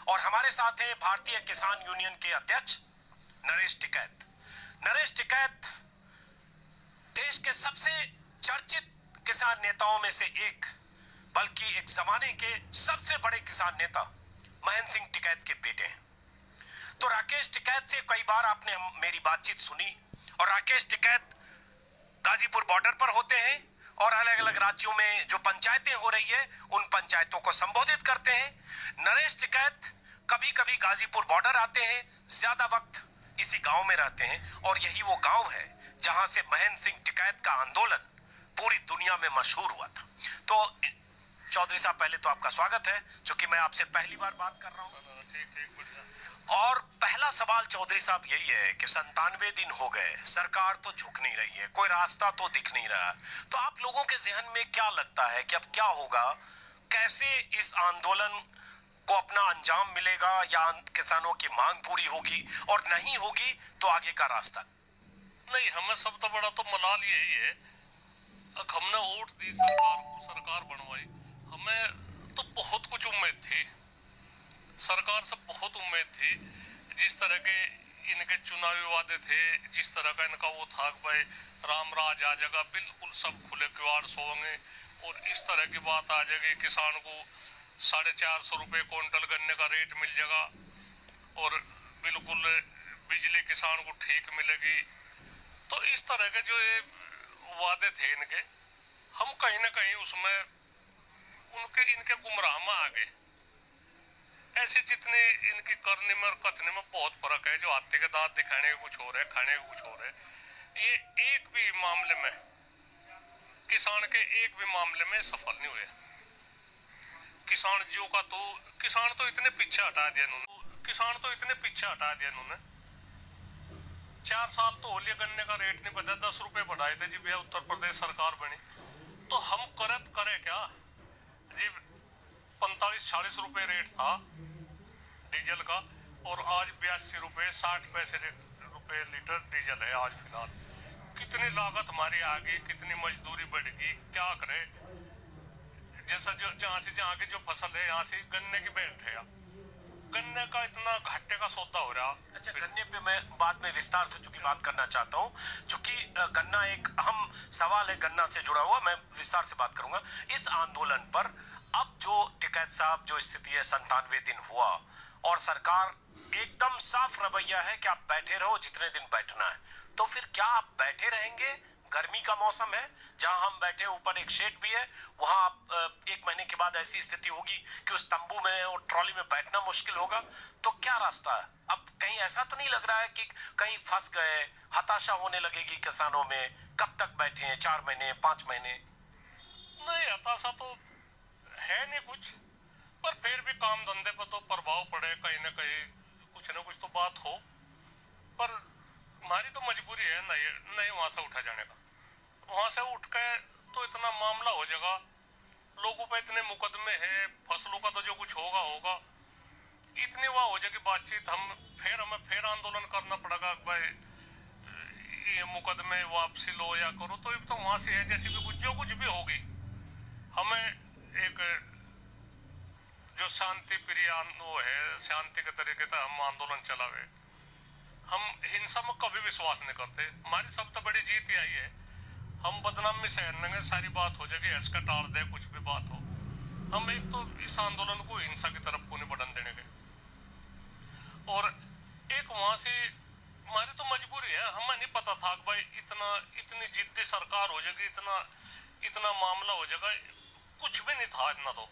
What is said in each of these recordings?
और हमारे साथ हैं भारतीय किसान यूनियन के अध्यक्ष नरेश टिकैत। नरेश टिकैत देश के सबसे चर्चित किसान नेताओं में से एक, बल्कि एक जमाने के सबसे बड़े किसान नेता महेंद्र सिंह टिकैत के बेटे हैं। तो राकेश टिकैत से कई बार आपने मेरी बातचीत सुनी और राकेश टिकैत गाजीपुर बॉर्डर पर होते हैं और अलग अलग राज्यों में जो पंचायतें हो रही है उन पंचायतों को संबोधित करते हैं। नरेश टिकैत कभी कभी गाजीपुर बॉर्डर आते हैं, ज्यादा वक्त इसी गांव में रहते हैं और यही वो गांव है जहां से महेंद्र सिंह टिकैत का आंदोलन पूरी दुनिया में मशहूर हुआ था। तो चौधरी साहब, पहले तो आपका स्वागत है, क्योंकि मैं आपसे पहली बार बात कर रहा हूँ। और पहला सवाल चौधरी साहब यही है कि 97 दिन हो गए, सरकार तो झुक नहीं रही है, कोई रास्ता तो दिख नहीं रहा। तो आप लोगों के जहन में क्या लगता है कि अब क्या होगा, कैसे इस आंदोलन को अपना अंजाम मिलेगा, या किसानों की मांग पूरी होगी, और नहीं होगी तो आगे का रास्ता? नहीं, हमें सब तो बड़ा तो मलाल यही है, हमने वोट दी सरकार को, सरकार बनवाई, हमें तो बहुत कुछ उम्मीद थी, सरकार से बहुत उम्मीद थी। जिस तरह के इनके चुनावी वादे थे, जिस तरह का इनका वो था भाई राम राज आ जाएगा, बिल्कुल सब खुले किवाड़ सोएंगे और इस तरह की बात आ जाएगी, किसान को 450 रुपये क्विंटल गन्ने का रेट मिल जाएगा और बिल्कुल बिजली किसान को ठीक मिलेगी। तो इस तरह के जो ये वादे थे इनके, हम कहीं ना कहीं उसमें इनके गुमराह में आ गए। ऐसे जितने इनकी करने में और कथने में बहुत फर्क है। जो हाथी के दांत दिखाने के कुछ हो रहे, खाने के कुछ हो रहे। ये एक भी मामले में, किसान के एक भी मामले में सफल नहीं हुए। किसान तो इतने पीछे हटा दिया इन्होंने, 4 साल तो हो लिया, गन्ने का रेट नहीं बढ़ा, 10 रुपए बढ़ाए थे जी भैया, उत्तर प्रदेश सरकार बनी। तो हम करे क्या जी, 45-40 रुपए रेट था डीजल का और आज 82 रुपए 60 पैसे रुपए लीटर डीजल है आज फिलहाल। कितनी लागत हमारी आ गई, कितनी मजदूरी बढ़ गई, क्या करे। जैसा जो जहाँ की जो फसल है, यहाँ से गन्ने की बेल्ट है, गन्ने का इतना घाटे का सौदा हो रहा। अच्छा, गन्ने पे मैं बाद में विस्तार से चूंकि बात करना चाहता हूँ, क्योंकि गन्ना एक अहम सवाल है, गन्ना से जुड़ा हुआ, मैं विस्तार से बात करूंगा इस आंदोलन पर। अब जो टिकैत साहब, जो स्थिति है, 97 दिन हुआ और सरकार एकदम साफ रवैया है कि आप बैठे रहो जितने दिन बैठना है। तो फिर क्या आप बैठे रहेंगे? गर्मी का मौसम है, जहां हम बैठे ऊपर एक शेड भी है, वहां आप 1 महीने के बाद ऐसी स्थिति होगी कि उस तंबू में और ट्रॉली में बैठना मुश्किल होगा। तो क्या रास्ता है? अब कहीं ऐसा तो नहीं लग रहा है कि कहीं फंस गए, हताशा होने लगेगी किसानों में? कब तक बैठे हैं, 4 महीने, 5 महीने? नहीं, हताशा तो है नहीं कुछ, पर फिर भी काम धंधे पर तो प्रभाव पड़े, कहीं ना कुछ तो बात हो। पर हमारी तो मजबूरी है नहीं वहां से उठा जाने का। वहां से उठ के तो इतना मामला हो जाएगा, लोगों पे इतने मुकदमे हैं, फसलों का तो जो कुछ होगा, इतनी वहां हो जाएगी बातचीत, हमें फिर आंदोलन करना पड़ेगा भाई ये मुकदमे वापसी लो या करो। तो वहां से है जैसी भी जो कुछ भी होगी, हमें एक जो शांति प्रिय वो है, शांति के तरीके से हम आंदोलन चलावे। हम हिंसा में कभी विश्वास नहीं करते। हमारी सबसे बड़ी जीत यही है, हम बदनामी सहन लेंगे, सारी बात हो जाएगी, हंस का टाल दे, कुछ भी बात हो। हम एक तो इस आंदोलन को हिंसा की तरफ को नहीं बढ़न देने के, और एक वहां से हमारी तो मजबूरी है। हमें नहीं पता था कि भाई इतनी जिद्दी सरकार हो जाएगी, इतना मामला हो जाएगा, कुछ भी नहीं था इतना। तो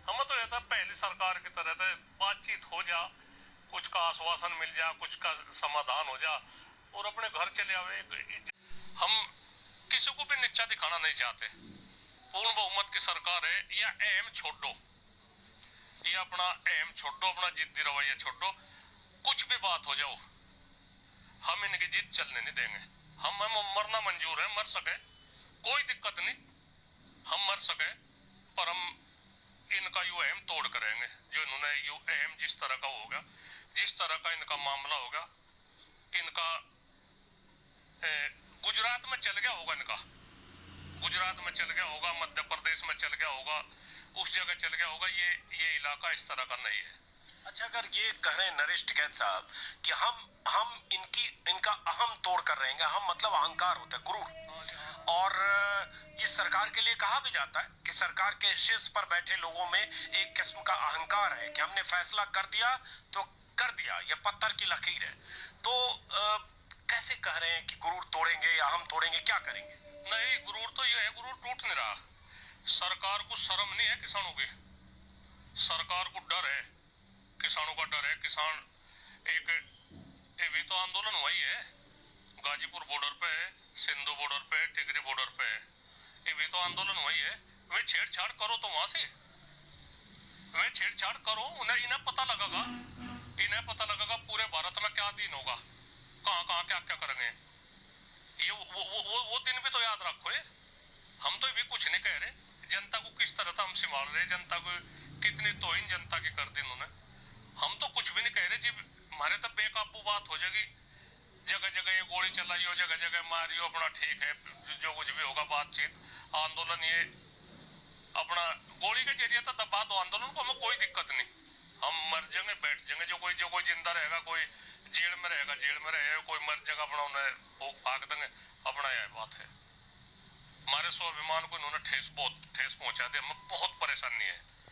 हमें तो यह था पहली सरकार की तरह था, बातचीत हो जा, कुछ का आश्वासन मिल जा, कुछ का समाधान हो जा और अपने घर चले आवे। हम किसी को भी नीचा दिखाना नहीं चाहते। पूर्ण बहुमत की सरकार है, या अहम छोड़ दो, ये अपना अहम छोड़ दो, अपना जिद्दी रवैया छोड़ दो, कुछ भी बात हो जाओ, हम इनकी जिद चलने नहीं देंगे। हम मरना मंजूर है, मर सके कोई दिक्कत नहीं, हम मर सके, पर हम इनका यू अहम तोड़ करेंगे। जो इन्होंने यू अहम जिस तरह का होगा, जिस तरह का इनका मामला होगा, इनका गुजरात में चल गया होगा, गुजरात में चल गया होगा, मध्य प्रदेश में चल गया होगा, उस जगह चल गया होगा। ये इलाका इस तरह का नहीं है। अच्छा, अगर ये कह रहे हैं नरेश टिकैत साहब कि हम इनका अहम तोड़ कर रहेंगे, हम मतलब अहंकार होता है, गुरूर, और इस सरकार के लिए कहा भी जाता है कि सरकार के शीर्ष पर बैठे लोगों में एक किस्म का अहंकार है कि हमने फैसला कर दिया तो कर दिया, ये पत्थर की लकीर है। तो कैसे कह रहे हैं कि गुरूर तोड़ेंगे या हम तोड़ेंगे, क्या करेंगे? नहीं, गुरूर तो ये है, गुरूर टूट नहीं रहा। सरकार को शर्म नहीं है किसानों की, सरकार को डर है, किसानों का डर है। किसान एक ये भी तो आंदोलन हुआ ही है, गाजीपुर बॉर्डर पे, सिंधु बॉर्डर पे, टिगरी बॉर्डर पे, ये भी तो आंदोलन हुआ ही है। वे छेड़छाड़ करो तो वहां से वे छेड़छाड़ करो, इन्हें पता लगेगा, इन्हें पता लगेगा पूरे भारत में क्या दिन होगा, कहाँ कहाँ क्या क्या करेंगे। ये वो दिन भी तो याद रखो। ये हम तो भी कुछ नहीं कह रहे, जनता को किस तरह से हम संभाल रहे, जनता को कितनी तोहिन जनता की कर दी उन्होंने। हम तो कुछ भी नहीं कह रहे जी, हमारे तो बेकाबू बात हो जाएगी, जगह जगह ये गोली चलाइयो, जगह जगह मारियो, अपना ठीक है, जो कुछ भी होगा बातचीत आंदोलन, ये अपना गोली के जरिए तो दबा दो आंदोलन को, हमें कोई दिक्कत नहीं। हम मर जाएंगे, बैठ जाएंगे, जो कोई जिंदा रहेगा, कोई जेल में रहेगा जेल में रहेगा, कोई मर जाएगा, अपना उन्हें भाग देंगे, अपना यह बात है। हमारे स्वाभिमान को इन्होंने ठेस पहुंचा दी, हमें बहुत परेशानी है।